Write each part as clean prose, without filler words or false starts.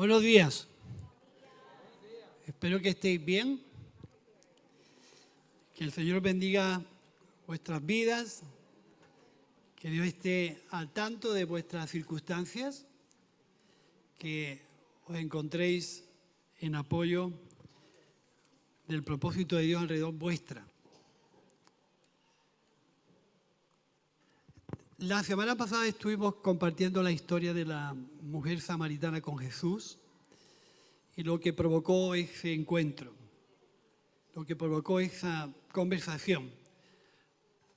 Buenos días. Espero que estéis bien. Que el Señor bendiga vuestras vidas. Que Dios esté al tanto de vuestras circunstancias. Que os encontréis en apoyo del propósito de Dios alrededor vuestra. La semana pasada estuvimos compartiendo la historia de la mujer samaritana con Jesús y lo que provocó ese encuentro, lo que provocó esa conversación,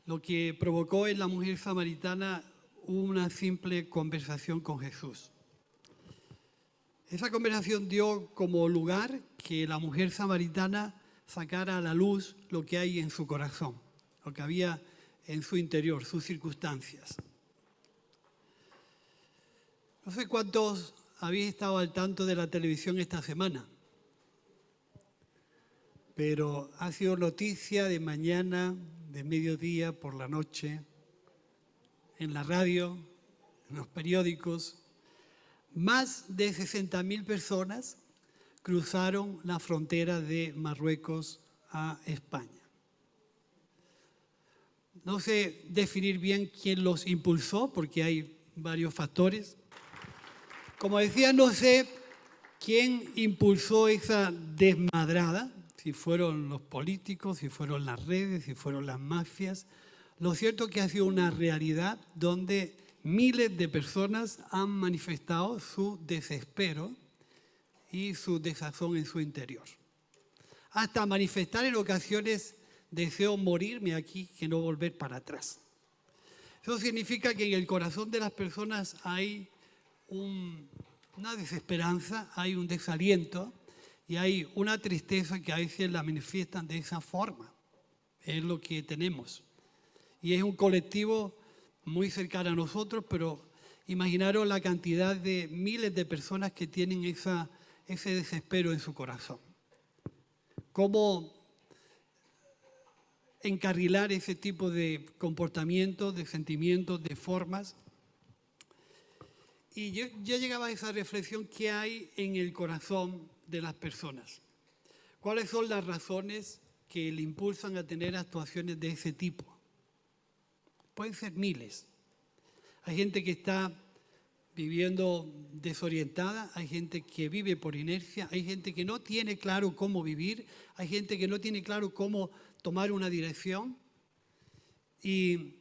lo que provocó en la mujer samaritana una simple conversación con Jesús. Esa conversación dio como lugar que la mujer samaritana sacara a la luz lo que hay en su corazón, lo que había en su interior, sus circunstancias. No sé cuántos habéis estado al tanto de la televisión esta semana, pero ha sido noticia de mañana, de mediodía, por la noche, en la radio, en los periódicos. Más de 60.000 personas cruzaron la frontera de Marruecos a España. No sé definir bien quién los impulsó, porque hay varios factores. Como decía, no sé quién impulsó esa desmadrada, si fueron los políticos, si fueron las redes, si fueron las mafias. Lo cierto es que ha sido una realidad donde miles de personas han manifestado su desespero y su desazón en su interior. Hasta manifestar en ocasiones deseo morirme aquí, que no volver para atrás. Eso significa que en el corazón de las personas hay una desesperanza, hay un desaliento y hay una tristeza que a veces la manifiestan de esa forma. Es lo que tenemos. Y es un colectivo muy cercano a nosotros, pero imaginaros la cantidad de miles de personas que tienen ese desespero en su corazón. ¿Cómo encarrilar ese tipo de comportamientos, de sentimientos, de formas? Y yo llegaba a esa reflexión: ¿qué hay en el corazón de las personas? ¿Cuáles son las razones que le impulsan a tener actuaciones de ese tipo? Pueden ser miles. Hay gente que está viviendo desorientada, hay gente que vive por inercia, hay gente que no tiene claro cómo vivir, hay gente que no tiene claro cómo tomar una dirección. Y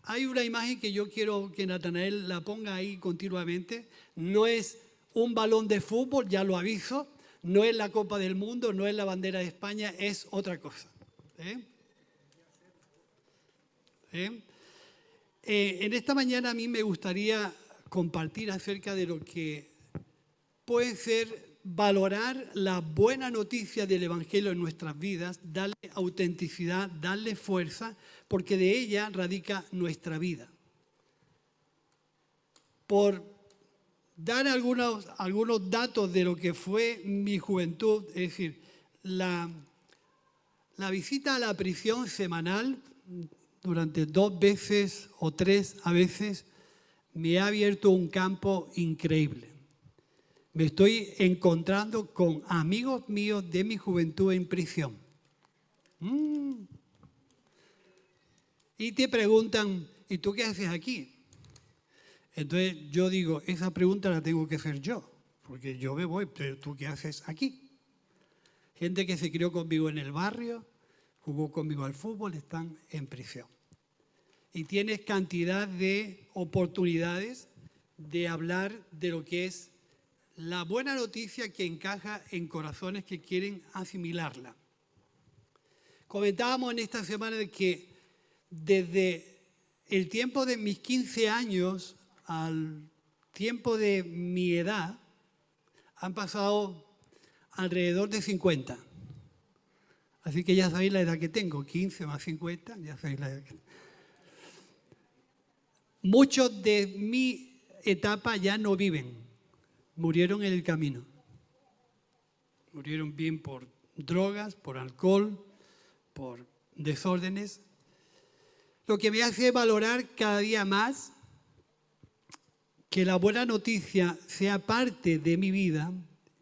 hay una imagen que yo quiero que Natanael la ponga ahí continuamente. No es un balón de fútbol, ya lo aviso, no es la Copa del Mundo, no es la bandera de España, es otra cosa. En esta mañana a mí me gustaría compartir acerca de lo que puede ser valorar la buena noticia del Evangelio en nuestras vidas, darle autenticidad, darle fuerza, porque de ella radica nuestra vida. Por dar algunos datos de lo que fue mi juventud, es decir, la visita a la prisión semanal durante 2 veces o 3 a veces me ha abierto un campo increíble. Me estoy encontrando con amigos míos de mi juventud en prisión. Y te preguntan, ¿y tú qué haces aquí? Entonces yo digo, esa pregunta la tengo que hacer yo, porque yo me voy, pero ¿tú qué haces aquí? Gente que se crió conmigo en el barrio, jugó conmigo al fútbol, están en prisión. Y tienes cantidad de oportunidades de hablar de lo que es la buena noticia que encaja en corazones que quieren asimilarla. Comentábamos en esta semana de que desde el tiempo de mis 15 años al tiempo de mi edad han pasado alrededor de 50. Así que ya sabéis la edad que tengo, 15 más 50, ya sabéis la edad que tengo. Muchos de mi etapa ya no viven. Murieron en el camino. Murieron bien por drogas, por alcohol, por desórdenes. Lo que me hace valorar cada día más que la buena noticia sea parte de mi vida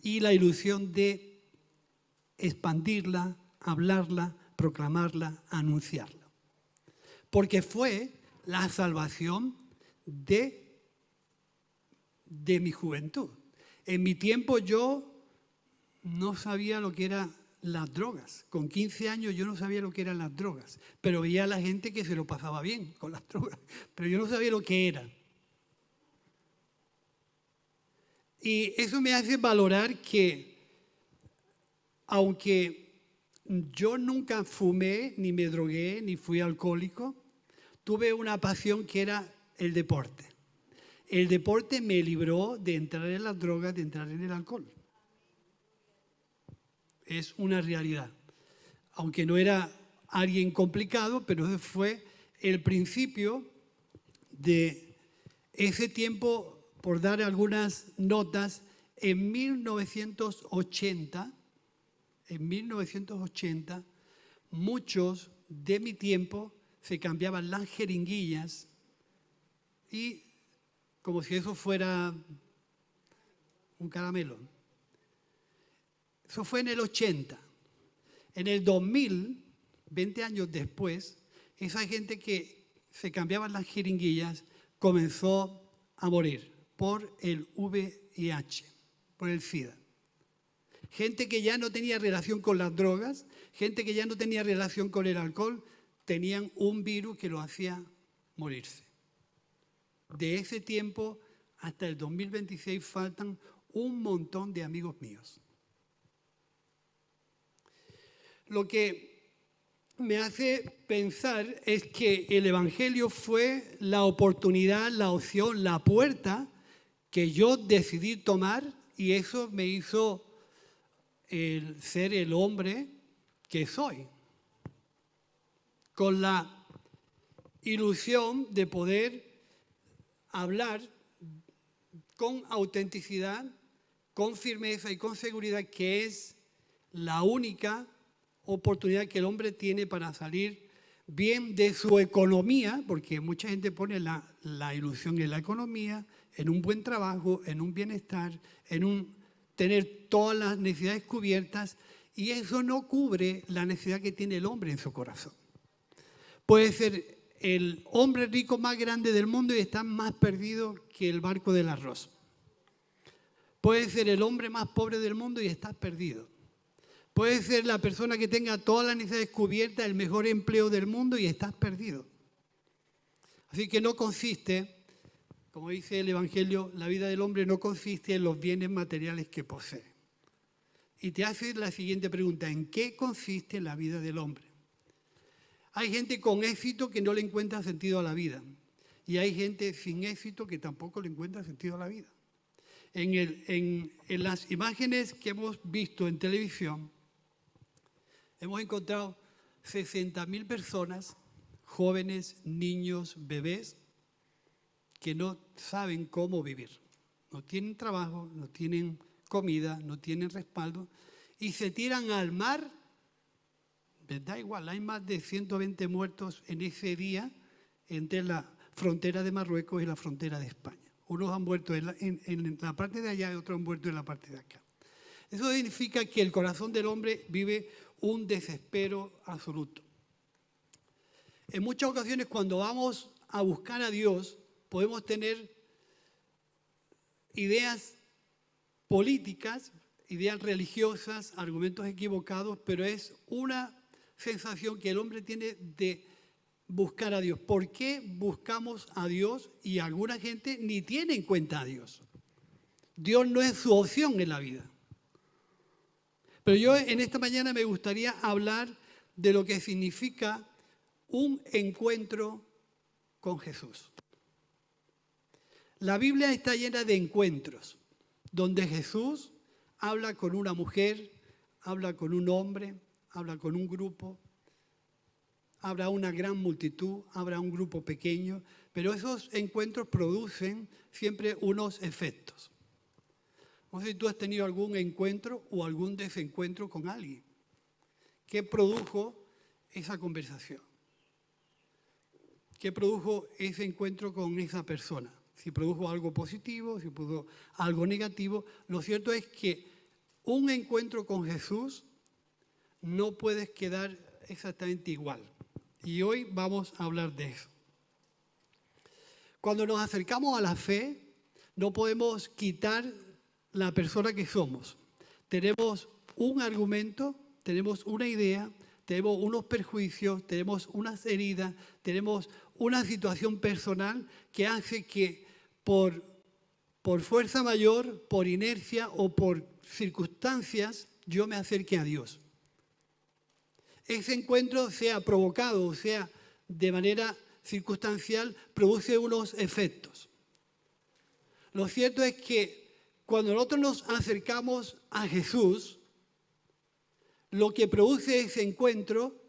y la ilusión de expandirla, hablarla, proclamarla, anunciarla. Porque fue la salvación de mi juventud. En mi tiempo yo no sabía lo que eran las drogas. Con 15 años yo no sabía lo que eran las drogas, pero veía a la gente que se lo pasaba bien con las drogas, pero yo no sabía lo que era. Y eso me hace valorar que, aunque yo nunca fumé, ni me drogué, ni fui alcohólico, tuve una pasión que era el deporte. El deporte me libró de entrar en las drogas, de entrar en el alcohol. Es una realidad. Aunque no era alguien complicado, pero ese fue el principio de ese tiempo. Por dar algunas notas, en 1980, muchos de mi tiempo se cambiaban las jeringuillas y como si eso fuera un caramelo. Eso fue en el 80. En el 2000, 20 años después, esa gente que se cambiaban las jeringuillas comenzó a morir por el VIH, por el SIDA. Gente que ya no tenía relación con las drogas, gente que ya no tenía relación con el alcohol, tenían un virus que lo hacía morirse. De ese tiempo hasta el 2026 faltan un montón de amigos míos. Lo que me hace pensar es que el Evangelio fue la oportunidad, la opción, la puerta que yo decidí tomar, y eso me hizo ser el hombre que soy, con la ilusión de poder hablar con autenticidad, con firmeza y con seguridad, que es la única oportunidad que el hombre tiene para salir bien de su economía, porque mucha gente pone la ilusión en la economía, en un buen trabajo, en un bienestar, en tener todas las necesidades cubiertas, y eso no cubre la necesidad que tiene el hombre en su corazón. Puede ser el hombre rico más grande del mundo y está más perdido que el barco del arroz. Puede ser el hombre más pobre del mundo y está perdido. Puede ser la persona que tenga todas las necesidades cubiertas, el mejor empleo del mundo y estás perdido. Así que no consiste, como dice el Evangelio, la vida del hombre no consiste en los bienes materiales que posee. Y te haces la siguiente pregunta: ¿en qué consiste la vida del hombre? Hay gente con éxito que no le encuentra sentido a la vida. Y hay gente sin éxito que tampoco le encuentra sentido a la vida. En las imágenes que hemos visto en televisión, hemos encontrado 60.000 personas, jóvenes, niños, bebés, que no saben cómo vivir. No tienen trabajo, no tienen comida, no tienen respaldo y se tiran al mar. Les da igual, hay más de 120 muertos en ese día entre la frontera de Marruecos y la frontera de España. Unos han muerto en la parte de allá y otros han muerto en la parte de acá. Eso significa que el corazón del hombre vive un desespero absoluto. En muchas ocasiones, cuando vamos a buscar a Dios, podemos tener ideas políticas, ideas religiosas, argumentos equivocados, pero es una sensación que el hombre tiene de buscar a Dios. ¿Por qué buscamos a Dios? Y alguna gente ni tiene en cuenta a Dios. Dios no es su opción en la vida. Pero yo en esta mañana me gustaría hablar de lo que significa un encuentro con Jesús. La Biblia está llena de encuentros donde Jesús habla con una mujer, habla con un hombre, habla con un grupo, habrá una gran multitud, habrá un grupo pequeño, pero esos encuentros producen siempre unos efectos. No sé si tú has tenido algún encuentro o algún desencuentro con alguien. ¿Qué produjo esa conversación? ¿Qué produjo ese encuentro con esa persona? Si produjo algo positivo, si produjo algo negativo. Lo cierto es que un encuentro con Jesús no puedes quedar exactamente igual. Y hoy vamos a hablar de eso. Cuando nos acercamos a la fe, no podemos quitar la persona que somos. Tenemos un argumento, tenemos una idea, tenemos unos perjuicios, tenemos unas heridas, tenemos una situación personal que hace que por fuerza mayor, por inercia o por circunstancias, yo me acerque a Dios. Ese encuentro, sea provocado o sea de manera circunstancial, produce unos efectos. Lo cierto es que cuando nosotros nos acercamos a Jesús, lo que produce ese encuentro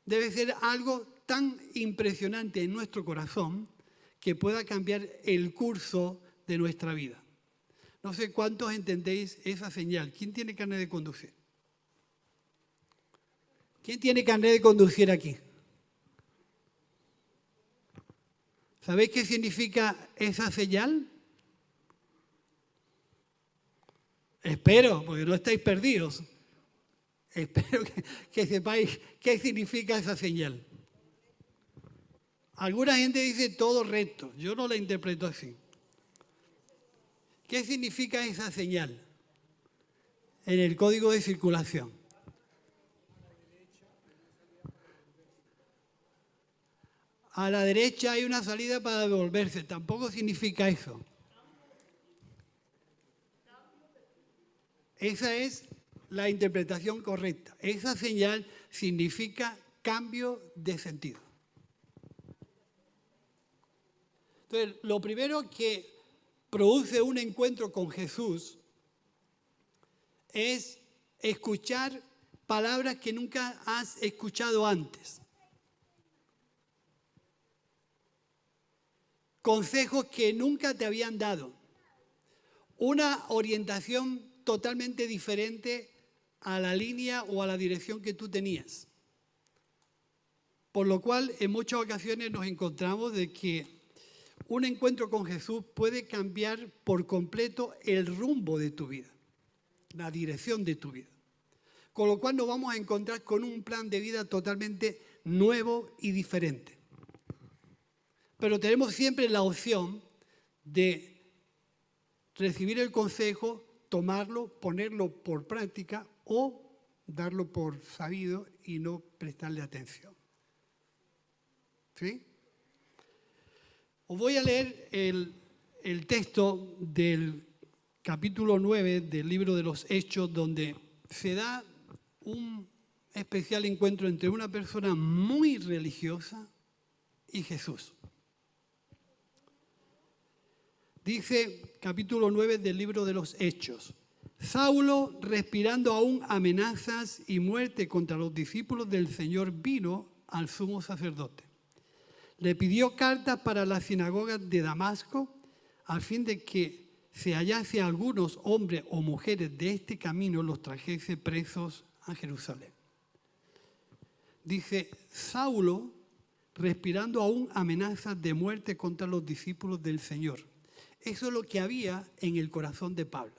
debe ser algo tan impresionante en nuestro corazón que pueda cambiar el curso de nuestra vida. No sé cuántos entendéis esa señal. ¿Quién tiene carnet de conducir? ¿Quién tiene carnet de conducir aquí? ¿Sabéis qué significa esa señal? Espero, porque no estáis perdidos. Espero que sepáis qué significa esa señal. Alguna gente dice todo recto. Yo no la interpreto así. ¿Qué significa esa señal en el código de circulación? A la derecha hay una salida para devolverse. Tampoco significa eso. Esa es la interpretación correcta. Esa señal significa cambio de sentido. Entonces, lo primero que produce un encuentro con Jesús es escuchar palabras que nunca has escuchado antes. Consejos que nunca te habían dado. Una orientación totalmente diferente a la línea o a la dirección que tú tenías. Por lo cual, en muchas ocasiones nos encontramos de que un encuentro con Jesús puede cambiar por completo el rumbo de tu vida, la dirección de tu vida. Con lo cual nos vamos a encontrar con un plan de vida totalmente nuevo y diferente. Pero tenemos siempre la opción de recibir el consejo, tomarlo, ponerlo por práctica o darlo por sabido y no prestarle atención. ¿Sí? Os voy a leer el texto del capítulo 9 del libro de los Hechos, donde se da un especial encuentro entre una persona muy religiosa y Jesús. Dice capítulo 9 del libro de los Hechos: Saulo, respirando aún amenazas y muerte contra los discípulos del Señor, vino al sumo sacerdote. Le pidió cartas para las sinagogas de Damasco, a fin de que se hallase algunos hombres o mujeres de este camino, los trajese presos a Jerusalén. Dice, Saulo, respirando aún amenazas de muerte contra los discípulos del Señor. Eso es lo que había en el corazón de Pablo.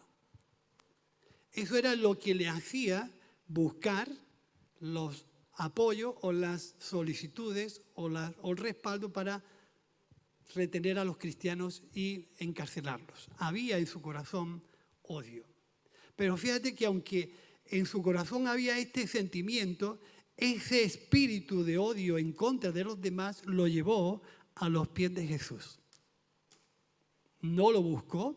Eso era lo que le hacía buscar los apoyos o las solicitudes o el respaldo para retener a los cristianos y encarcelarlos. Había en su corazón odio. Pero fíjate que aunque en su corazón había este sentimiento, ese espíritu de odio en contra de los demás lo llevó a los pies de Jesús. No lo buscó,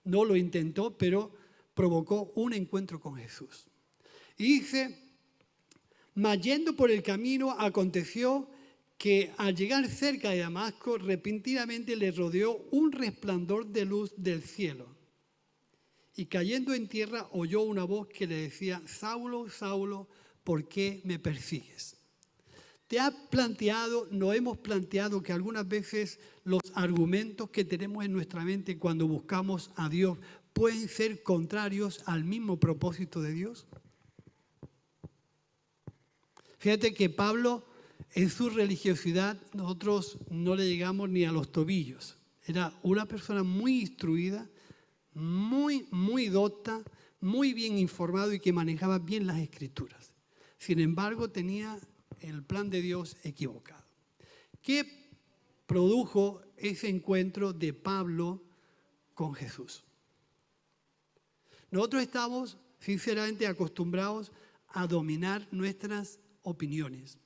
no lo intentó, pero provocó un encuentro con Jesús. Y dice, mas yendo por el camino, aconteció que al llegar cerca de Damasco, repentinamente le rodeó un resplandor de luz del cielo. Y cayendo en tierra, oyó una voz que le decía, Saulo, Saulo, ¿por qué me persigues? ¿Te has planteado, no hemos planteado que algunas veces los argumentos que tenemos en nuestra mente cuando buscamos a Dios pueden ser contrarios al mismo propósito de Dios? Fíjate que Pablo, en su religiosidad, nosotros no le llegamos ni a los tobillos. Era una persona muy instruida, muy docta, muy bien informado y que manejaba bien las Escrituras. Sin embargo, tenía el plan de Dios equivocado. ¿Qué produjo ese encuentro de Pablo con Jesús? Nosotros estamos sinceramente acostumbrados a dominar nuestras opiniones,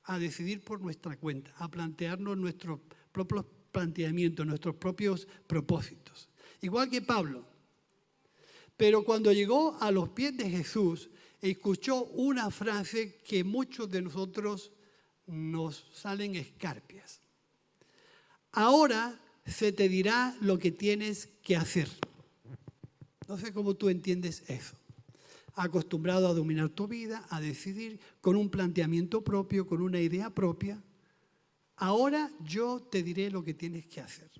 a decidir por nuestra cuenta, a plantearnos nuestros propios planteamientos, nuestros propios propósitos. Igual que Pablo. Pero cuando llegó a los pies de Jesús, escuchó una frase que muchos de nosotros nos salen escarpias. Ahora se te dirá lo que tienes que hacer. No sé cómo tú entiendes eso. Acostumbrado a dominar tu vida, a decidir con un planteamiento propio, con una idea propia. Ahora yo te diré lo que tienes que hacer.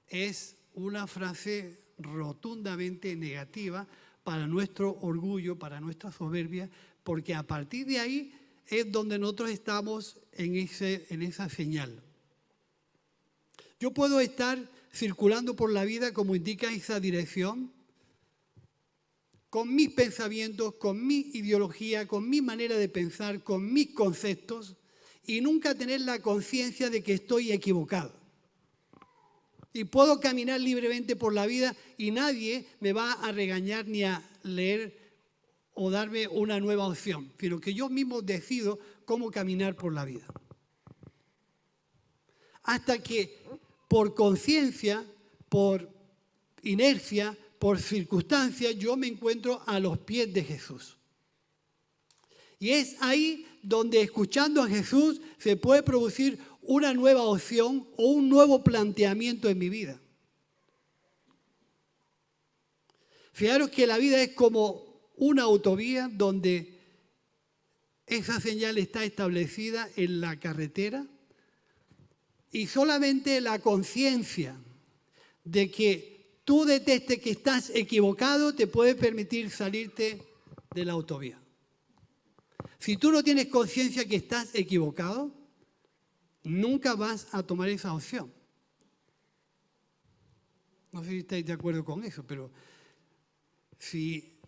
Es una frase rotundamente negativa para nuestro orgullo, para nuestra soberbia, porque a partir de ahí es donde nosotros estamos en esa señal. Yo puedo estar circulando por la vida como indica esa dirección, con mis pensamientos, con mi ideología, con mi manera de pensar, con mis conceptos, y nunca tener la conciencia de que estoy equivocado. Y puedo caminar libremente por la vida y nadie me va a regañar ni a leer o darme una nueva opción, sino que yo mismo decido cómo caminar por la vida. Hasta que por conciencia, por inercia, por circunstancias, yo me encuentro a los pies de Jesús. Y es ahí donde escuchando a Jesús se puede producir una nueva opción o un nuevo planteamiento en mi vida. Fijaros que la vida es como una autovía donde esa señal está establecida en la carretera y solamente la conciencia de que tú detectes que estás equivocado te puede permitir salirte de la autovía. Si tú no tienes conciencia que estás equivocado, nunca vas a tomar esa opción. No sé si estáis de acuerdo con eso, pero si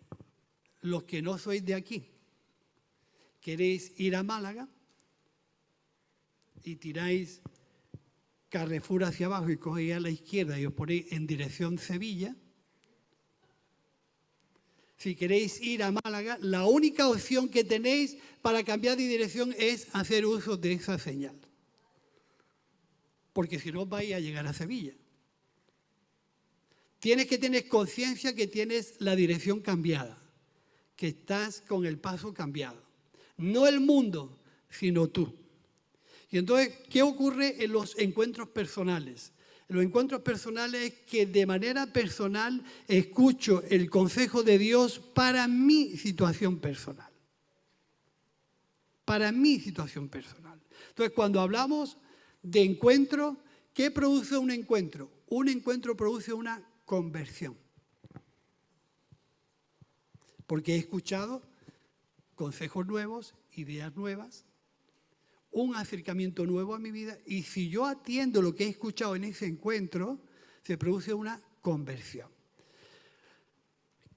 los que no sois de aquí queréis ir a Málaga y tiráis Carrefour hacia abajo y cogéis a la izquierda y os ponéis en dirección Sevilla, si queréis ir a Málaga, la única opción que tenéis para cambiar de dirección es hacer uso de esa señal. Porque si no vais a llegar a Sevilla. Tienes que tener conciencia que tienes la dirección cambiada, que estás con el paso cambiado. No el mundo, sino tú. Y entonces, ¿qué ocurre en los encuentros personales? En los encuentros personales es que de manera personal escucho el consejo de Dios para mi situación personal. Para mi situación personal. Entonces, cuando hablamos de encuentro, ¿qué produce un encuentro? Un encuentro produce una conversión. Porque he escuchado consejos nuevos, ideas nuevas, un acercamiento nuevo a mi vida, y si yo atiendo lo que he escuchado en ese encuentro, se produce una conversión.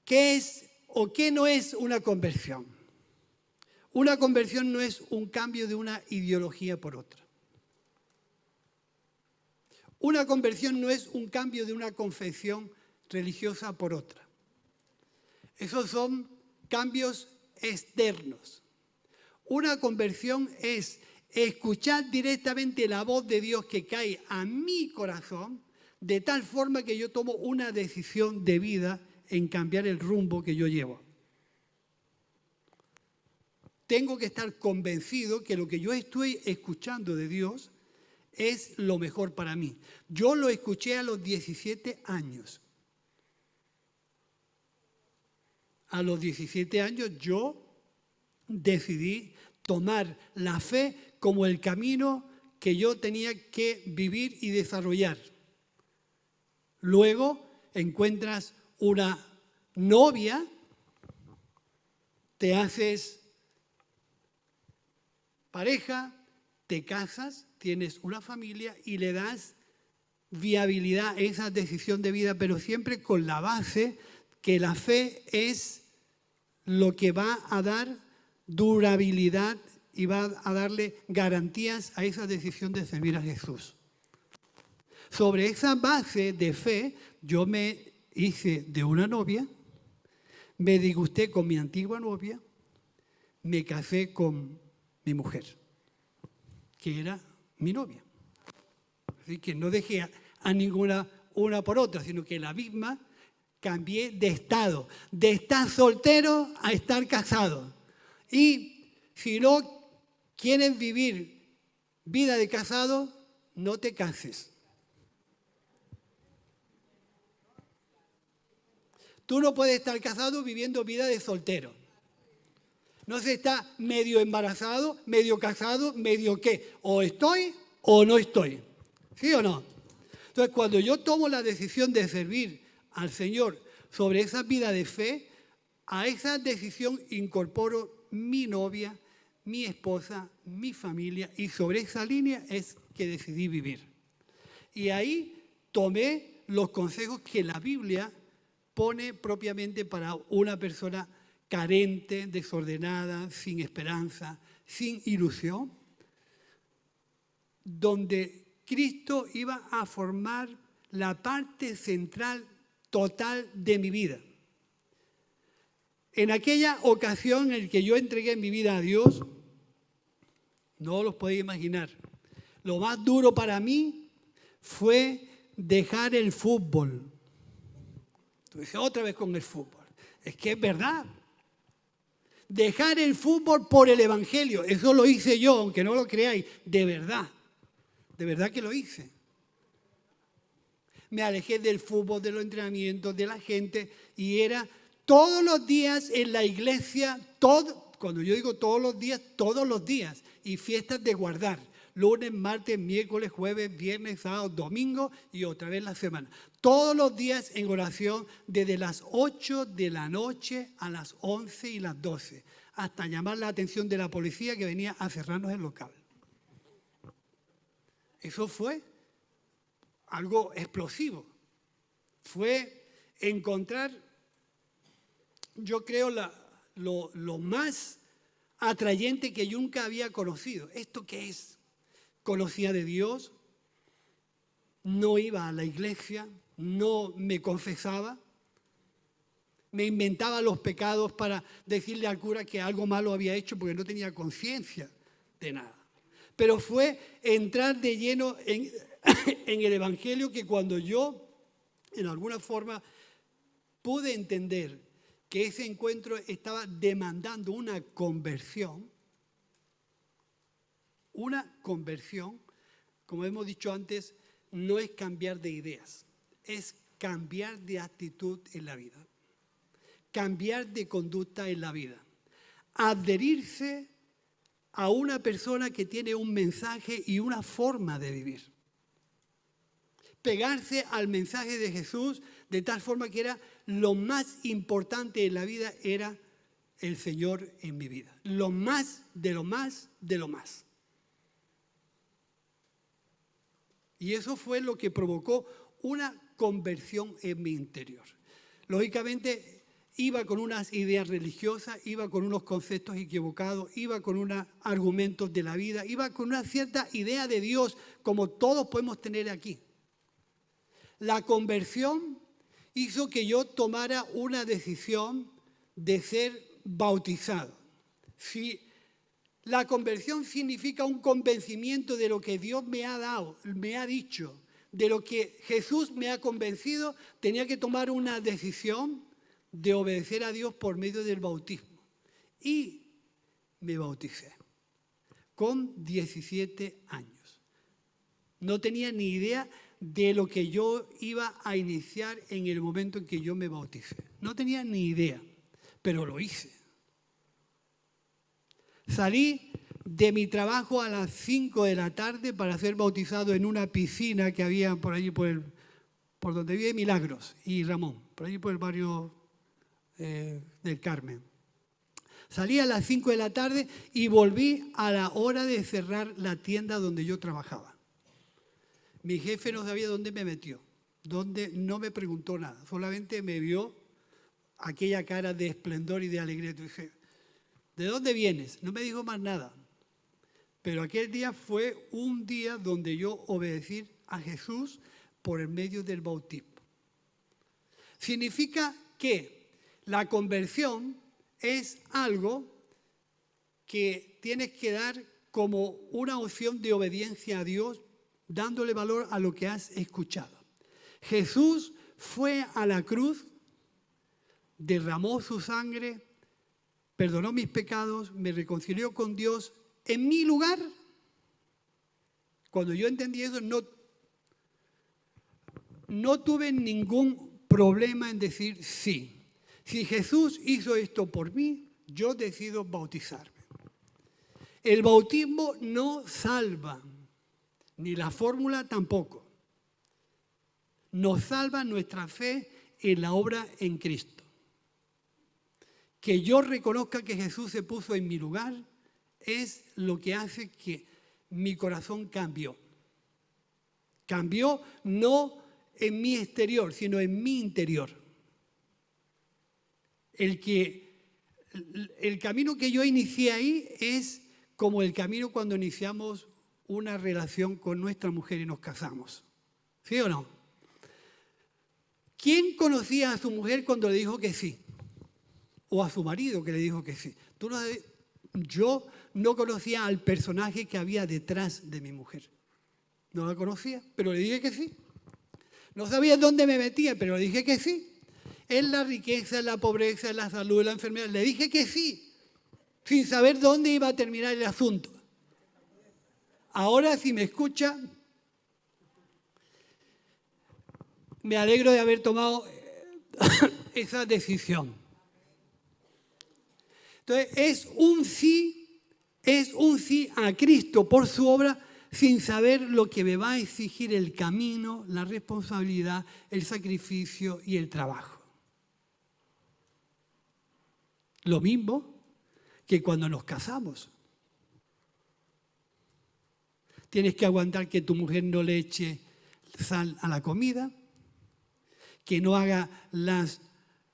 ¿Qué es o qué no es una conversión? Una conversión no es un cambio de una ideología por otra. Una conversión no es un cambio de una confesión religiosa por otra. Esos son cambios externos. Una conversión es escuchar directamente la voz de Dios que cae a mi corazón de tal forma que yo tomo una decisión de vida en cambiar el rumbo que yo llevo. Tengo que estar convencido que lo que yo estoy escuchando de Dios es lo mejor para mí. Yo lo escuché a los 17 años. A los 17 años yo decidí tomar la fe como el camino que yo tenía que vivir y desarrollar. Luego encuentras una novia, te haces pareja, te casas, tienes una familia y le das viabilidad a esa decisión de vida, pero siempre con la base que la fe es lo que va a dar durabilidad y va a darle garantías a esa decisión de servir a Jesús. Sobre esa base de fe, yo me hice de una novia, me disgusté con mi antigua novia, me casé con mi mujer, que era mi novia. Así que no dejé a ninguna una por otra, sino que la misma cambié de estado, de estar soltero a estar casado. Y si no quieres vivir vida de casado, no te cases. Tú no puedes estar casado viviendo vida de soltero. No se está medio embarazado, medio casado, medio qué. O estoy o no estoy. ¿Sí o no? Entonces, cuando yo tomo la decisión de servir al Señor sobre esa vida de fe, a esa decisión incorporo mi novia, mi esposa, mi familia, y sobre esa línea es que decidí vivir. Y ahí tomé los consejos que la Biblia pone propiamente para una persona carente, desordenada, sin esperanza, sin ilusión, donde Cristo iba a formar la parte central total de mi vida. En aquella ocasión en que yo entregué mi vida a Dios, no los podéis imaginar, lo más duro para mí fue dejar el fútbol. Tú dices, otra vez con el fútbol. Es que es verdad. Dejar el fútbol por el Evangelio, eso lo hice yo, aunque no lo creáis, de verdad que lo hice. Me alejé del fútbol, de los entrenamientos, de la gente, y era todos los días en la iglesia, cuando yo digo todos los días, y fiestas de guardar, lunes, martes, miércoles, jueves, viernes, sábado, domingo y otra vez la semana. Todos los días en oración, desde las 8 de la noche a las 11 y las 12, hasta llamar la atención de la policía que venía a cerrarnos el local. Eso fue algo explosivo. Fue encontrar, yo creo, lo más atrayente que yo nunca había conocido. ¿Esto qué es? Conocía de Dios, no iba a la iglesia, no me confesaba, me inventaba los pecados para decirle al cura que algo malo había hecho porque no tenía conciencia de nada. Pero fue entrar de lleno en el Evangelio que cuando yo, en alguna forma, pude entender que ese encuentro estaba demandando una conversión, como hemos dicho antes, no es cambiar de ideas, es cambiar de actitud en la vida, cambiar de conducta en la vida, adherirse a una persona que tiene un mensaje y una forma de vivir. Pegarse al mensaje de Jesús de tal forma que era lo más importante en la vida, era el Señor en mi vida. Lo más, de lo más, de lo más. Y eso fue lo que provocó una conversión en mi interior. Lógicamente, iba con unas ideas religiosas, iba con unos conceptos equivocados, iba con unos argumentos de la vida, iba con una cierta idea de Dios, como todos podemos tener aquí. La conversión hizo que yo tomara una decisión de ser bautizado. Si la conversión significa un convencimiento de lo que Dios me ha dado, me ha dicho, de lo que Jesús me ha convencido, tenía que tomar una decisión de obedecer a Dios por medio del bautismo. Y me bauticé con 17 años. No tenía ni idea de lo que yo iba a iniciar en el momento en que yo me bauticé. No tenía ni idea, pero lo hice. Salí de mi trabajo a las 5 de la tarde para ser bautizado en una piscina que había por allí, por donde vive Milagros y Ramón, por allí por el barrio del Carmen. Salí a las 5 de la tarde y volví a la hora de cerrar la tienda donde yo trabajaba. Mi jefe no sabía dónde me metió, no me preguntó nada, solamente me vio aquella cara de esplendor y de alegría. Y dije, ¿de dónde vienes? No me dijo más nada. Pero aquel día fue un día donde yo obedecí a Jesús por el medio del bautismo. Significa que la conversión es algo que tienes que dar como una opción de obediencia a Dios, dándole valor a lo que has escuchado. Jesús fue a la cruz, derramó su sangre, perdonó mis pecados, me reconcilió con Dios en mi lugar. Cuando yo entendí eso, no tuve ningún problema en decir sí. Si Jesús hizo esto por mí, yo decido bautizarme. El bautismo no salva, ni la fórmula tampoco. Nos salva nuestra fe en la obra en Cristo. Que yo reconozca que Jesús se puso en mi lugar es lo que hace que mi corazón cambió. Cambió no en mi exterior, sino en mi interior. El camino que yo inicié ahí es como el camino cuando iniciamos una relación con nuestra mujer y nos casamos. ¿Sí o no? ¿Quién conocía a su mujer cuando le dijo que sí? O a su marido que le dijo que sí. Yo no conocía al personaje que había detrás de mi mujer. No la conocía, pero le dije que sí. No sabía dónde me metía, pero le dije que sí. En la riqueza, en la pobreza, en la salud, en la enfermedad. Le dije que sí, sin saber dónde iba a terminar el asunto. Ahora, si me escucha, me alegro de haber tomado esa decisión. Entonces, es un sí a Cristo por su obra, sin saber lo que me va a exigir el camino, la responsabilidad, el sacrificio y el trabajo. Lo mismo que cuando nos casamos. Tienes que aguantar que tu mujer no le eche sal a la comida, que no haga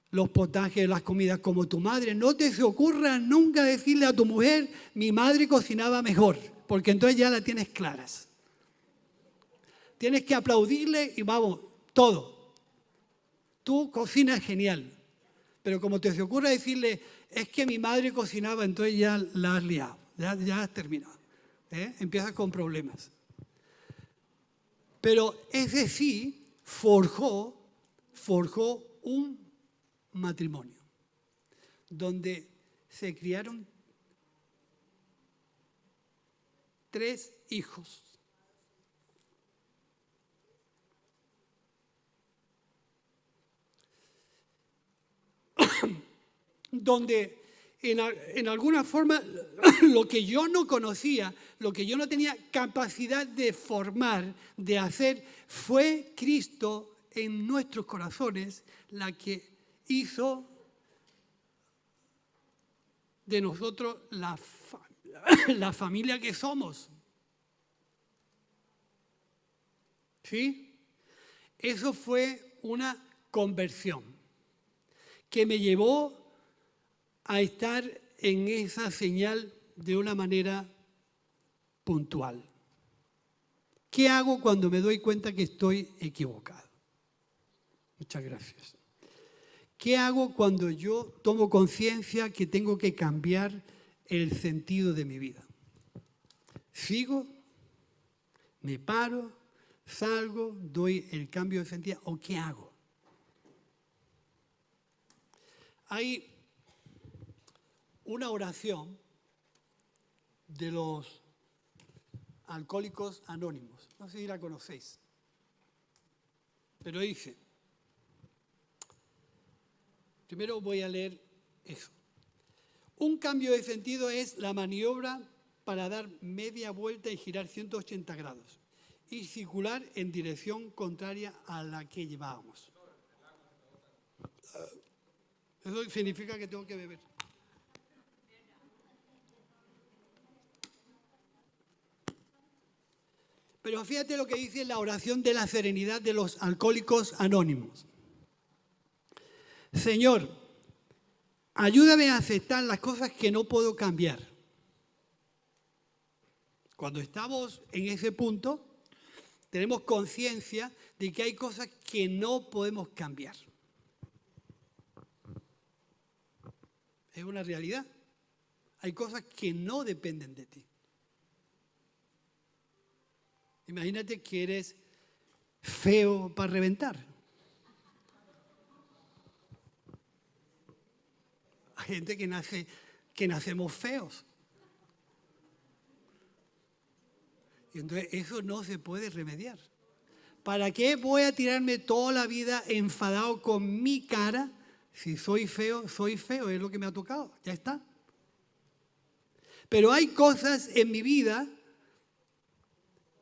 los potajes, las comidas como tu madre. No te se ocurra nunca decirle a tu mujer, mi madre cocinaba mejor, porque entonces ya la tienes claras. Tienes que aplaudirle y vamos, todo. Tú cocinas genial, pero como te se ocurra decirle, es que mi madre cocinaba, entonces ya la has liado, ya has terminado. Empiezas con problemas. Pero ese sí forjó un matrimonio donde se criaron 3 hijos. Donde en alguna forma lo que yo no conocía, lo que yo no tenía capacidad de formar, de hacer, fue Cristo en nuestros corazones la que hizo de nosotros la familia que somos. ¿Sí? Eso fue una conversión que me llevó a estar en esa señal de una manera puntual. ¿Qué hago cuando me doy cuenta que estoy equivocado? Muchas gracias. ¿Qué hago cuando yo tomo conciencia que tengo que cambiar el sentido de mi vida? ¿Sigo? ¿Me paro? ¿Salgo? ¿Doy el cambio de sentido? ¿O qué hago? Hay una oración de los Alcohólicos Anónimos. No sé si la conocéis, pero dice, primero voy a leer eso. Un cambio de sentido es la maniobra para dar media vuelta y girar 180 grados y circular en dirección contraria a la que llevábamos. Eso significa que tengo que beber. Pero fíjate lo que dice la oración de la serenidad de los Alcohólicos Anónimos. Señor, ayúdame a aceptar las cosas que no puedo cambiar. Cuando estamos en ese punto, tenemos conciencia de que hay cosas que no podemos cambiar. Es una realidad. Hay cosas que no dependen de ti. Imagínate que eres feo para reventar. Hay gente que nacemos feos. Y entonces eso no se puede remediar. ¿Para qué voy a tirarme toda la vida enfadado con mi cara? Si soy feo, es lo que me ha tocado, ya está. Pero hay cosas en mi vida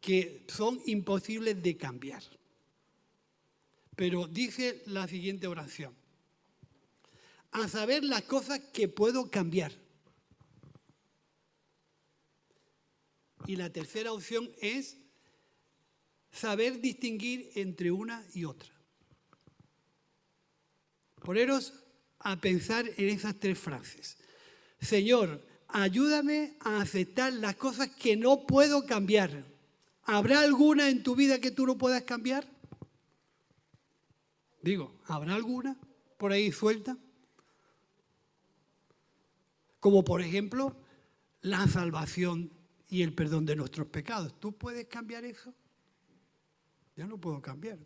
que son imposibles de cambiar. Pero dice la siguiente oración: a saber las cosas que puedo cambiar. Y la tercera opción es saber distinguir entre una y otra. Poneros a pensar en esas tres frases. Señor, ayúdame a aceptar las cosas que no puedo cambiar. ¿Habrá alguna en tu vida que tú no puedas cambiar? Digo, ¿habrá alguna por ahí suelta? Como por ejemplo, la salvación y el perdón de nuestros pecados. ¿Tú puedes cambiar eso? Yo no puedo cambiar,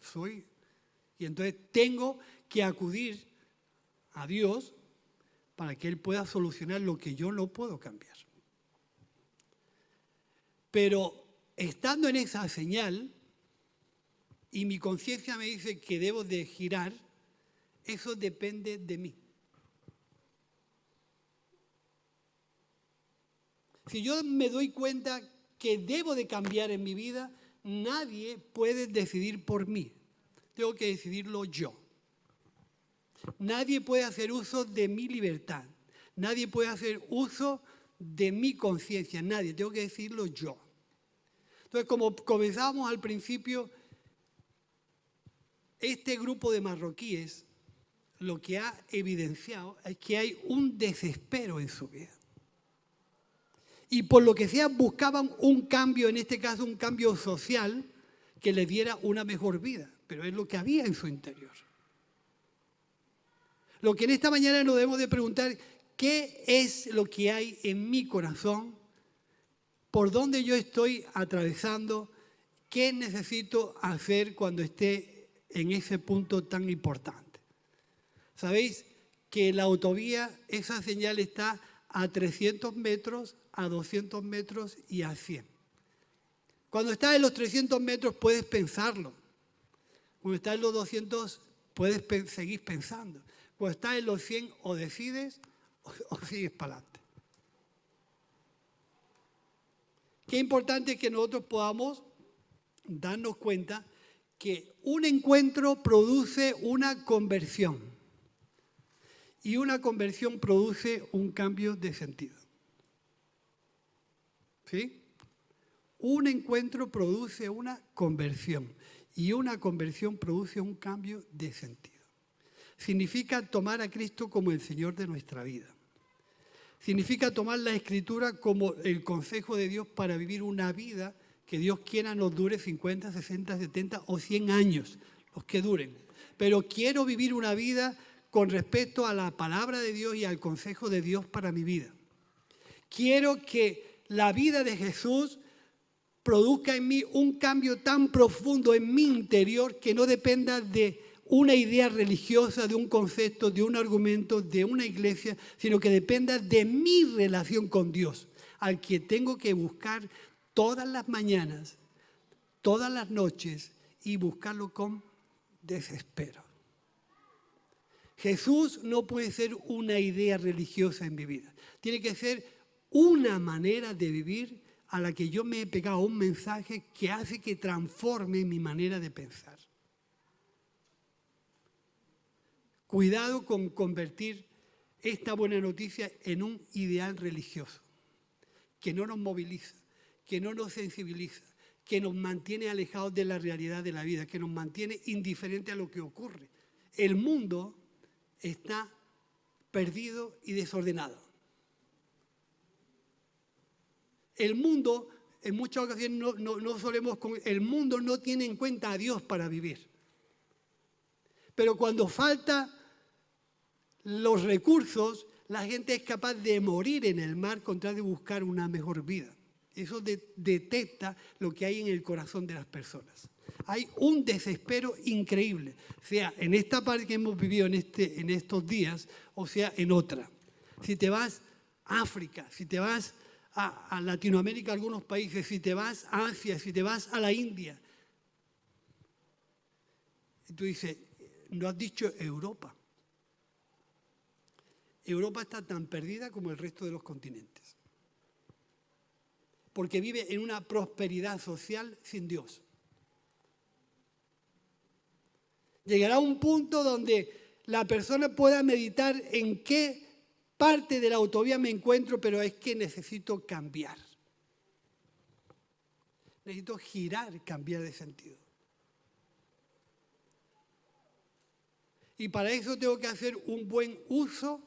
y entonces tengo que acudir a Dios para que Él pueda solucionar lo que yo no puedo cambiar. Pero estando en esa señal, y mi conciencia me dice que debo de girar, eso depende de mí. Si yo me doy cuenta que debo de cambiar en mi vida, nadie puede decidir por mí. Tengo que decidirlo yo. Nadie puede hacer uso de mi libertad. Nadie puede hacer uso de mi conciencia. Nadie. Tengo que decirlo yo. Entonces, como comenzábamos al principio, este grupo de marroquíes lo que ha evidenciado es que hay un desespero en su vida. Y por lo que sea, buscaban un cambio, en este caso un cambio social, que les diera una mejor vida. Pero es lo que había en su interior. Lo que en esta mañana nos debemos de preguntar, ¿qué es lo que hay en mi corazón? ¿Por dónde yo estoy atravesando? ¿Qué necesito hacer cuando esté en ese punto tan importante? ¿Sabéis que la autovía, esa señal está a 300 metros, a 200 metros y a 100? Cuando estás en los 300 metros puedes pensarlo. Cuando estás en los 200 puedes seguir pensando. Cuando estás en los 100 o decides o sigues para adelante. Qué importante es que nosotros podamos darnos cuenta que un encuentro produce una conversión y una conversión produce un cambio de sentido. ¿Sí? Un encuentro produce una conversión y una conversión produce un cambio de sentido. Significa tomar a Cristo como el Señor de nuestra vida. Significa tomar la Escritura como el consejo de Dios para vivir una vida que Dios quiera nos dure 50, 60, 70 o 100 años, los que duren. Pero quiero vivir una vida con respecto a la palabra de Dios y al consejo de Dios para mi vida. Quiero que la vida de Jesús produzca en mí un cambio tan profundo en mi interior que no dependa de una idea religiosa, de un concepto, de un argumento, de una iglesia, sino que dependa de mi relación con Dios, al que tengo que buscar todas las mañanas, todas las noches y buscarlo con desespero. Jesús no puede ser una idea religiosa en mi vida. Tiene que ser una manera de vivir a la que yo me he pegado un mensaje que hace que transforme mi manera de pensar. Cuidado con convertir esta buena noticia en un ideal religioso que no nos moviliza, que no nos sensibiliza, que nos mantiene alejados de la realidad de la vida, que nos mantiene indiferentes a lo que ocurre. El mundo está perdido y desordenado. El mundo, en muchas ocasiones, el mundo no tiene en cuenta a Dios para vivir. Pero cuando faltan los recursos, la gente es capaz de morir en el mar con tal de buscar una mejor vida. Eso detecta lo que hay en el corazón de las personas. Hay un desespero increíble, sea en esta parte que hemos vivido en estos días, o sea en otra. Si te vas a África, si te vas a Latinoamérica, algunos países, si te vas a Asia, si te vas a la India, y tú dices, no has dicho Europa. Europa está tan perdida como el resto de los continentes, porque vive en una prosperidad social sin Dios. Llegará un punto donde la persona pueda meditar en qué parte de la autovía me encuentro, pero es que necesito cambiar. Necesito girar, cambiar de sentido. Y para eso tengo que hacer un buen uso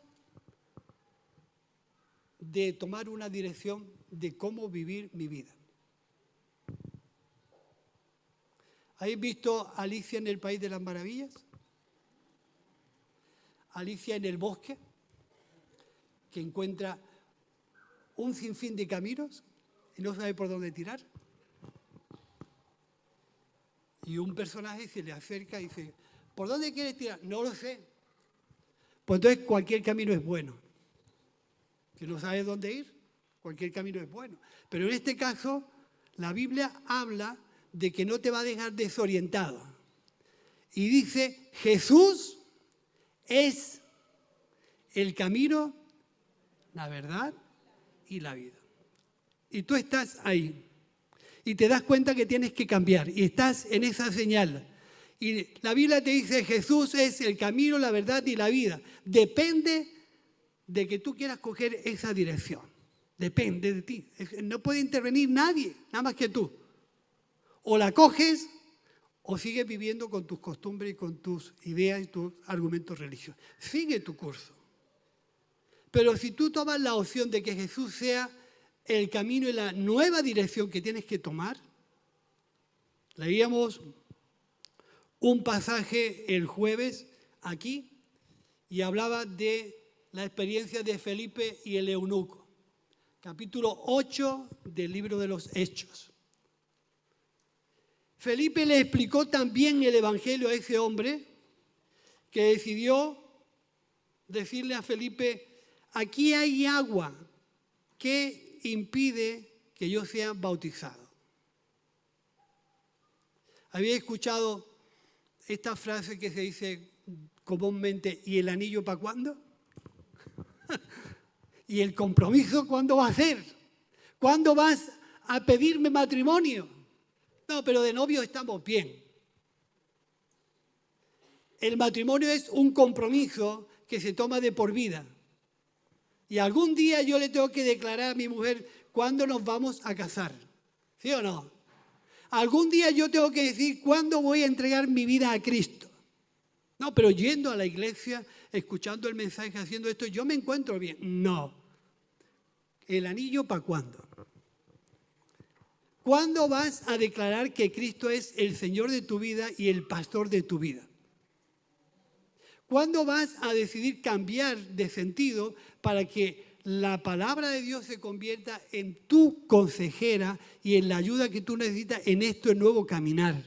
de tomar una dirección de cómo vivir mi vida. ¿Habéis visto Alicia en el País de las Maravillas? Alicia en el bosque, que encuentra un sinfín de caminos y no sabe por dónde tirar. Y un personaje se le acerca y dice, ¿por dónde quieres tirar? No lo sé. Pues entonces cualquier camino es bueno. Si no sabes dónde ir, cualquier camino es bueno. Pero en este caso, la Biblia habla de que no te va a dejar desorientado. Y dice, Jesús es el camino, la verdad y la vida. Y tú estás ahí. Y te das cuenta que tienes que cambiar. Y estás en esa señal. Y la Biblia te dice, Jesús es el camino, la verdad y la vida. Depende de que tú quieras coger esa dirección. Depende de ti. No puede intervenir nadie, nada más que tú. O la coges o sigues viviendo con tus costumbres y con tus ideas y tus argumentos religiosos. Sigue tu curso. Pero si tú tomas la opción de que Jesús sea el camino y la nueva dirección que tienes que tomar, leíamos un pasaje el jueves aquí y hablaba de la experiencia de Felipe y el eunuco. Capítulo 8 del libro de los Hechos. Felipe le explicó también el evangelio a ese hombre que decidió decirle a Felipe, aquí hay agua que impide que yo sea bautizado. ¿Había escuchado esta frase que se dice comúnmente, ¿y el anillo para cuándo? ¿Y el compromiso cuándo va a ser? ¿Cuándo vas a pedirme matrimonio? No, pero de novio estamos bien. El matrimonio es un compromiso que se toma de por vida. Y algún día yo le tengo que declarar a mi mujer cuándo nos vamos a casar. ¿Sí o no? Algún día yo tengo que decir cuándo voy a entregar mi vida a Cristo. No, pero yendo a la iglesia, escuchando el mensaje, haciendo esto, yo me encuentro bien. No. ¿El anillo para cuándo? ¿Cuándo vas a declarar que Cristo es el Señor de tu vida y el pastor de tu vida? ¿Cuándo vas a decidir cambiar de sentido para que la palabra de Dios se convierta en tu consejera y en la ayuda que tú necesitas en este nuevo caminar?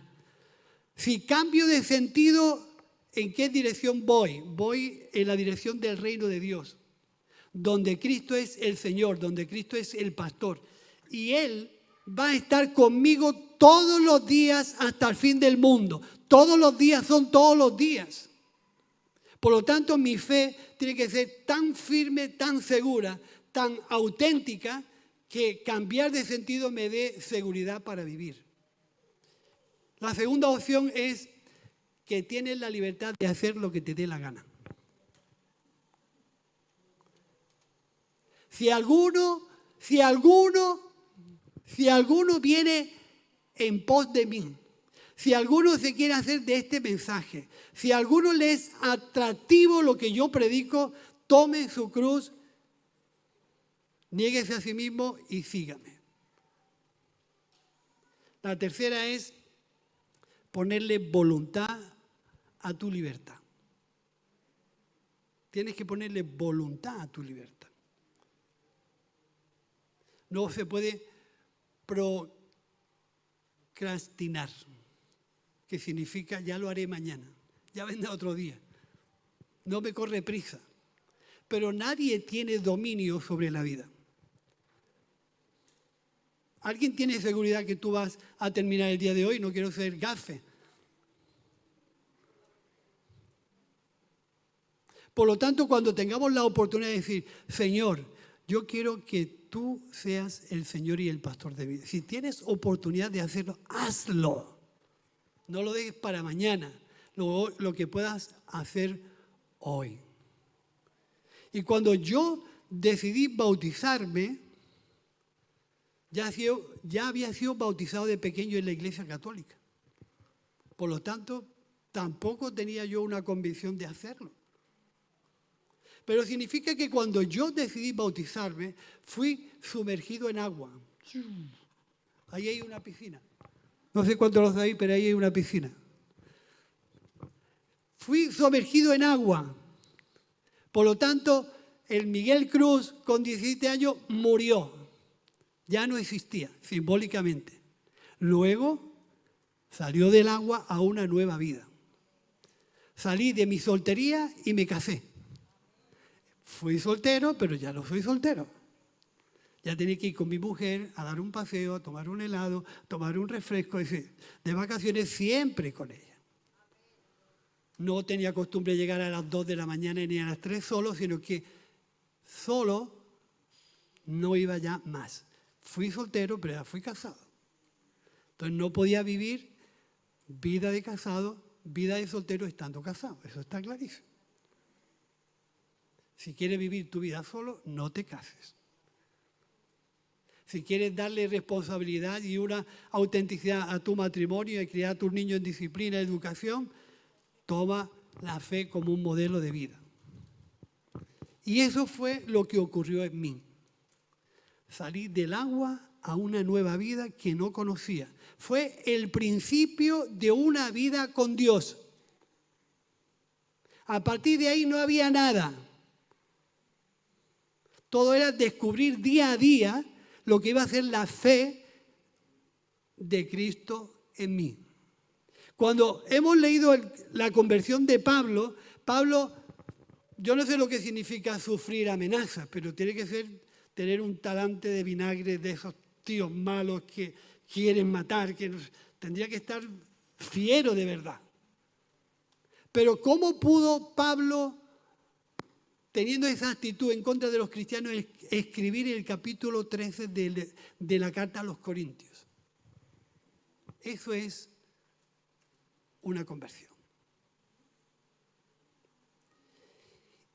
Si cambio de sentido, ¿en qué dirección voy? Voy en la dirección del reino de Dios, donde Cristo es el Señor, donde Cristo es el pastor. Y Él va a estar conmigo todos los días hasta el fin del mundo. Todos los días son todos los días. Por lo tanto, mi fe tiene que ser tan firme, tan segura, tan auténtica, que cambiar de sentido me dé seguridad para vivir. La segunda opción es que tienes la libertad de hacer lo que te dé la gana. Si alguno viene en pos de mí, si alguno se quiere hacer de este mensaje, si a alguno le es atractivo lo que yo predico, tome su cruz, niéguese a sí mismo y sígame. La tercera es ponerle voluntad a tu libertad. Tienes que ponerle voluntad a tu libertad. No se puede procrastinar, que significa ya lo haré mañana, ya vendrá otro día. No me corre prisa. Pero nadie tiene dominio sobre la vida. ¿Alguien tiene seguridad que tú vas a terminar el día de hoy? No quiero ser gafe. Por lo tanto, cuando tengamos la oportunidad de decir, Señor, yo quiero que tú seas el Señor y el pastor de mi vida. Si tienes oportunidad de hacerlo, hazlo. No lo dejes para mañana, lo que puedas hacer hoy. Y cuando yo decidí bautizarme, ya había sido bautizado de pequeño en la Iglesia Católica. Por lo tanto, tampoco tenía yo una convicción de hacerlo. Pero significa que cuando yo decidí bautizarme, fui sumergido en agua. Ahí hay una piscina. No sé cuántos lo sabéis, pero ahí hay una piscina. Fui sumergido en agua. Por lo tanto, el Miguel Cruz con 17 años murió. Ya no existía, simbólicamente. Luego salió del agua a una nueva vida. Salí de mi soltería y me casé. Fui soltero, pero ya no soy soltero. Ya tenía que ir con mi mujer a dar un paseo, a tomar un helado, tomar un refresco, de vacaciones siempre con ella. No tenía costumbre de llegar a las 2 de la mañana ni a las 3 solo, sino que solo no iba ya más. Fui soltero, pero ya fui casado. Entonces no podía vivir vida de casado, vida de soltero estando casado. Eso está clarísimo. Si quieres vivir tu vida solo, no te cases. Si quieres darle responsabilidad y una autenticidad a tu matrimonio y criar a tus niños en disciplina, educación, toma la fe como un modelo de vida. Y eso fue lo que ocurrió en mí. Salí del agua a una nueva vida que no conocía. Fue el principio de una vida con Dios. A partir de ahí no había nada. Todo era descubrir día a día lo que iba a ser la fe de Cristo en mí. Cuando hemos leído la conversión de Pablo, yo no sé lo que significa sufrir amenazas, pero tiene que tener un talante de vinagre de esos tíos malos que quieren matar, tendría que estar fiero de verdad. Pero ¿cómo pudo Pablo, teniendo esa actitud en contra de los cristianos, escribir el capítulo 13 de la carta a los Corintios? Eso es una conversión.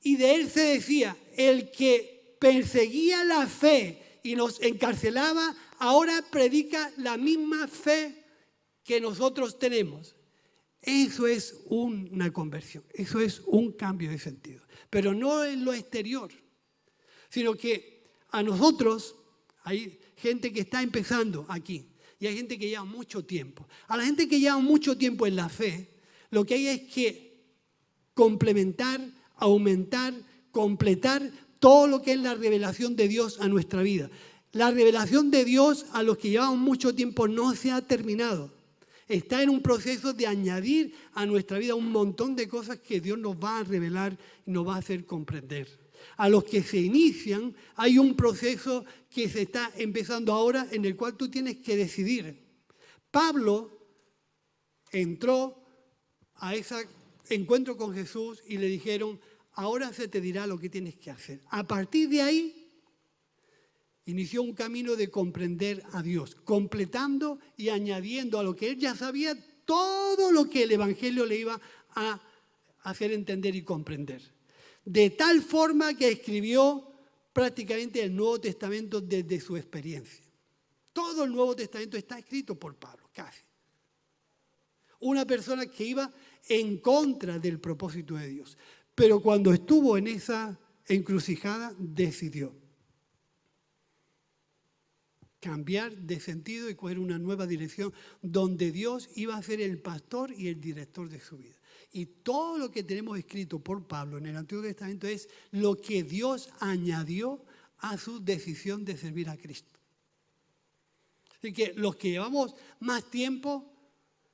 Y de él se decía, el que perseguía la fe y nos encarcelaba, ahora predica la misma fe que nosotros tenemos. Eso es una conversión, eso es un cambio de sentido. Pero no en lo exterior, sino que a nosotros, hay gente que está empezando aquí y hay gente que lleva mucho tiempo. A la gente que lleva mucho tiempo en la fe, lo que hay es que complementar, aumentar, completar todo lo que es la revelación de Dios a nuestra vida. La revelación de Dios a los que llevamos mucho tiempo no se ha terminado. Está en un proceso de añadir a nuestra vida un montón de cosas que Dios nos va a revelar y nos va a hacer comprender. A los que se inician, hay un proceso que se está empezando ahora en el cual tú tienes que decidir. Pablo entró a ese encuentro con Jesús y le dijeron, ahora se te dirá lo que tienes que hacer. A partir de ahí, inició un camino de comprender a Dios, completando y añadiendo a lo que él ya sabía todo lo que el Evangelio le iba a hacer entender y comprender. De tal forma que escribió prácticamente el Nuevo Testamento desde su experiencia. Todo el Nuevo Testamento está escrito por Pablo, casi. Una persona que iba en contra del propósito de Dios. Pero cuando estuvo en esa encrucijada decidió cambiar de sentido y coger una nueva dirección donde Dios iba a ser el pastor y el director de su vida. Y todo lo que tenemos escrito por Pablo en el Antiguo Testamento es lo que Dios añadió a su decisión de servir a Cristo. Así que los que llevamos más tiempo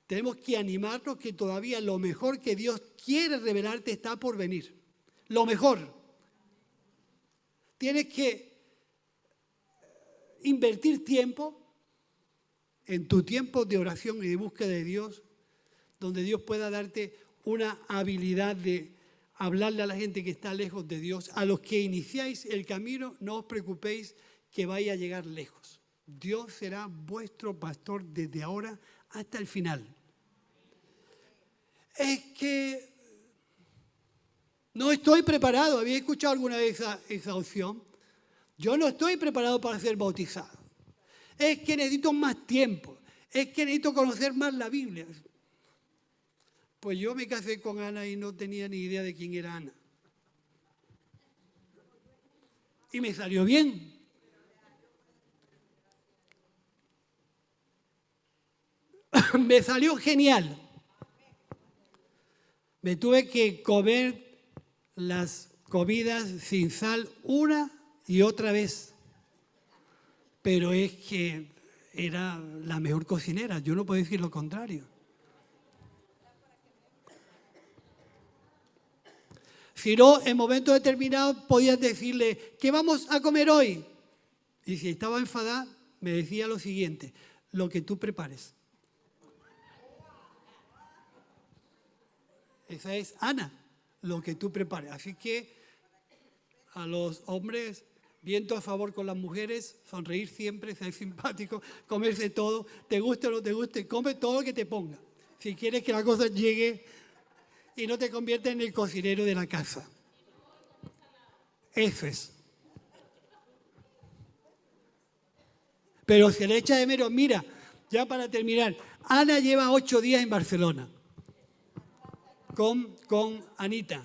tenemos que animarnos que todavía lo mejor que Dios quiere revelarte está por venir. Lo mejor. Tienes que invertir tiempo en tu tiempo de oración y de búsqueda de Dios, donde Dios pueda darte una habilidad de hablarle a la gente que está lejos de Dios. A los que iniciáis el camino, no os preocupéis que vaya a llegar lejos. Dios será vuestro pastor desde ahora hasta el final. Es que no estoy preparado. ¿Había escuchado alguna vez esa opción? Yo no estoy preparado para ser bautizado. Es que necesito más tiempo. Es que necesito conocer más la Biblia. Pues yo me casé con Ana y no tenía ni idea de quién era Ana. Y me salió bien. Me salió genial. Me tuve que comer las comidas sin sal una y otra vez. Pero es que era la mejor cocinera. Yo no puedo decir lo contrario. Si no, en momentos determinados podías decirle, ¿qué vamos a comer hoy? Y si estaba enfadada, me decía lo siguiente, lo que tú prepares. Esa es Ana, lo que tú prepares. Así que a los hombres, viento a favor con las mujeres, sonreír siempre, ser simpático, comerse todo, te guste o no te guste, come todo lo que te ponga. Si quieres que la cosa llegue y no te conviertas en el cocinero de la casa. Eso es. Pero se le echa de menos. Mira, ya para terminar, Ana lleva 8 días en Barcelona con Anita.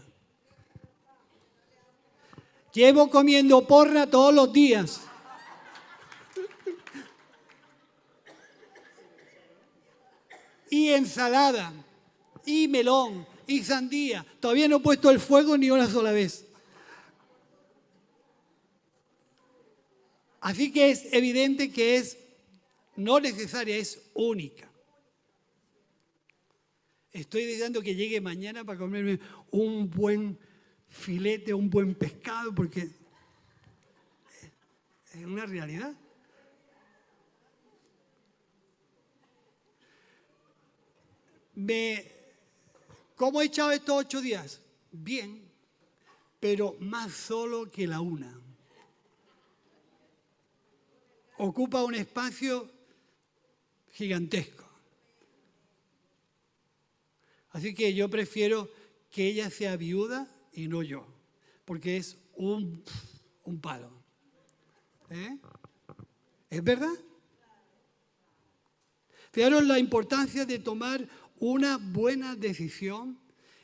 Llevo comiendo porra todos los días. Y ensalada, y melón, y sandía. Todavía no he puesto el fuego ni una sola vez. Así que es evidente que es no necesaria, es única. Estoy deseando que llegue mañana para comerme un buen filete, un buen pescado, porque es una realidad. ¿Cómo he echado estos 8 días? Bien, pero más solo que la una. Ocupa un espacio gigantesco. Así que yo prefiero que ella sea viuda y no yo, porque es un palo. ¿Es verdad? Fijaros la importancia de tomar una buena decisión,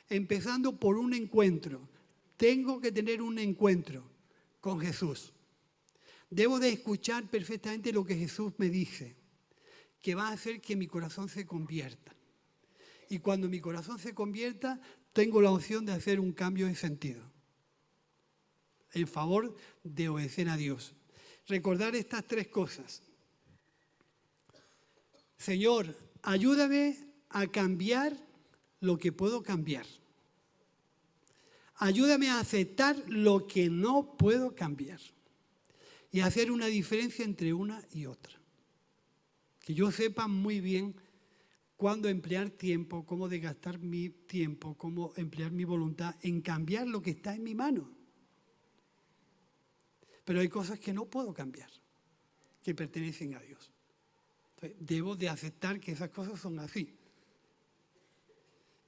empezando por un encuentro. Tengo que tener un encuentro con Jesús. Debo de escuchar perfectamente lo que Jesús me dice, que va a hacer que mi corazón se convierta. Y cuando mi corazón se convierta, tengo la opción de hacer un cambio de sentido en favor de obedecer a Dios. Recordar estas 3 cosas. Señor, ayúdame a cambiar lo que puedo cambiar. Ayúdame a aceptar lo que no puedo cambiar. Y hacer una diferencia entre una y otra. Que yo sepa muy bien cuándo emplear tiempo, cómo desgastar mi tiempo, cómo emplear mi voluntad en cambiar lo que está en mi mano. Pero hay cosas que no puedo cambiar, que pertenecen a Dios. Entonces, debo de aceptar que esas cosas son así.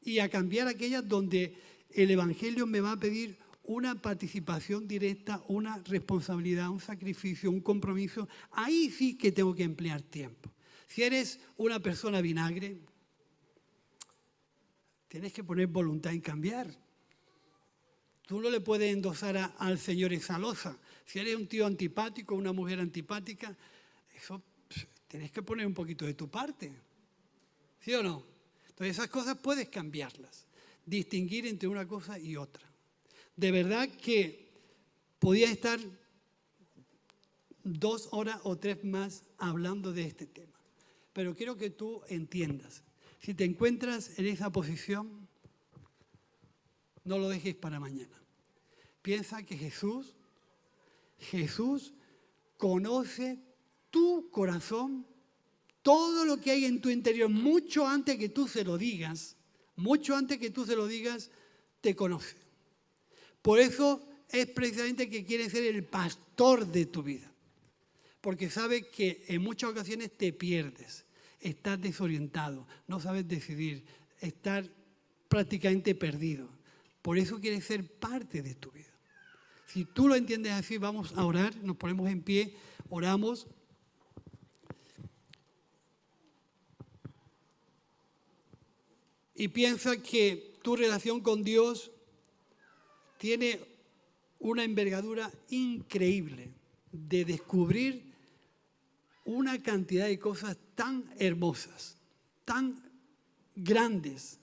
Y a cambiar aquellas donde el Evangelio me va a pedir una participación directa, una responsabilidad, un sacrificio, un compromiso. Ahí sí que tengo que emplear tiempo. Si eres una persona vinagre, tienes que poner voluntad en cambiar. Tú no le puedes endosar al Señor esa losa. Si eres un tío antipático, una mujer antipática, eso tienes que poner un poquito de tu parte. ¿Sí o no? Entonces esas cosas puedes cambiarlas, distinguir entre una cosa y otra. De verdad que podía estar 2 horas o 3 más hablando de este tema. Pero quiero que tú entiendas, si te encuentras en esa posición, no lo dejes para mañana. Piensa que Jesús conoce tu corazón, todo lo que hay en tu interior, mucho antes que tú se lo digas, te conoce. Por eso es precisamente que quiere ser el pastor de tu vida. Porque sabe que en muchas ocasiones te pierdes, estás desorientado, no sabes decidir, estás prácticamente perdido. Por eso quiere ser parte de tu vida. Si tú lo entiendes así, vamos a orar, nos ponemos en pie, oramos. Y piensa que tu relación con Dios tiene una envergadura increíble de descubrir una cantidad de cosas tan hermosas, tan grandes,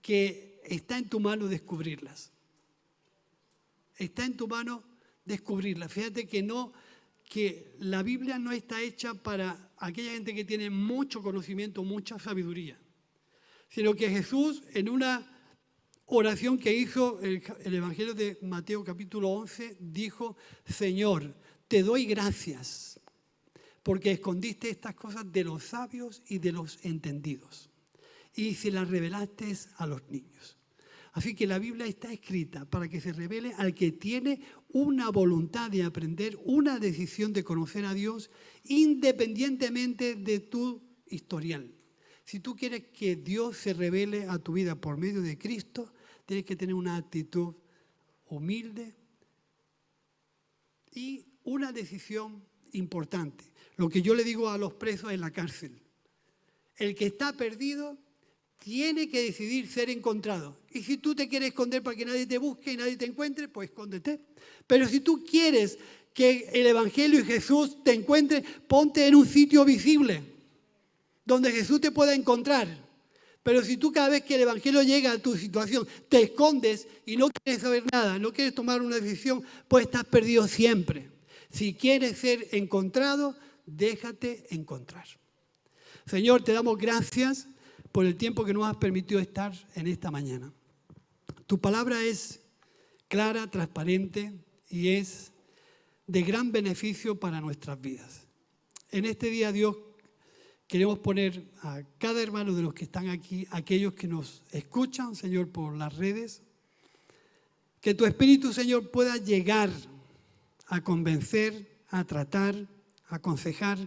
que está en tu mano descubrirlas. Está en tu mano descubrirlas. Fíjate que la Biblia no está hecha para aquella gente que tiene mucho conocimiento, mucha sabiduría, sino que Jesús, en una oración que hizo el Evangelio de Mateo capítulo 11, dijo: Señor, te doy gracias porque escondiste estas cosas de los sabios y de los entendidos y se las revelaste a los niños. Así que la Biblia está escrita para que se revele al que tiene una voluntad de aprender, una decisión de conocer a Dios, independientemente de tu historial. Si tú quieres que Dios se revele a tu vida por medio de Cristo, tienes que tener una actitud humilde y una decisión importante. Lo que yo le digo a los presos en la cárcel: el que está perdido tiene que decidir ser encontrado. Y si tú te quieres esconder para que nadie te busque y nadie te encuentre, pues escóndete. Pero si tú quieres que el Evangelio y Jesús te encuentren, ponte en un sitio visible, donde Jesús te pueda encontrar. Pero si tú cada vez que el Evangelio llega a tu situación te escondes y no quieres saber nada, no quieres tomar una decisión, pues estás perdido siempre. Si quieres ser encontrado, déjate encontrar. Señor, te damos gracias por el tiempo que nos has permitido estar en esta mañana. Tu palabra es clara, transparente y es de gran beneficio para nuestras vidas. En este día, Dios, queremos poner a cada hermano de los que están aquí, aquellos que nos escuchan, Señor, por las redes, que tu Espíritu, Señor, pueda llegar a convencer, a tratar, a aconsejar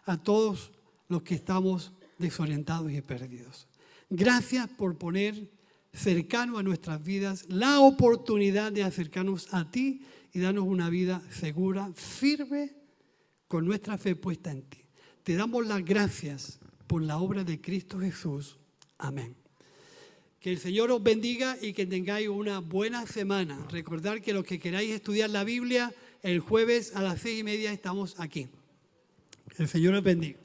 a todos los que estamos desorientados y perdidos. Gracias por poner cercano a nuestras vidas la oportunidad de acercarnos a ti y darnos una vida segura, firme, con nuestra fe puesta en ti. Te damos las gracias por la obra de Cristo Jesús. Amén. Que el Señor os bendiga y que tengáis una buena semana. Recordad que los que queráis estudiar la Biblia, el jueves a las 6:30 estamos aquí. Que el Señor os bendiga.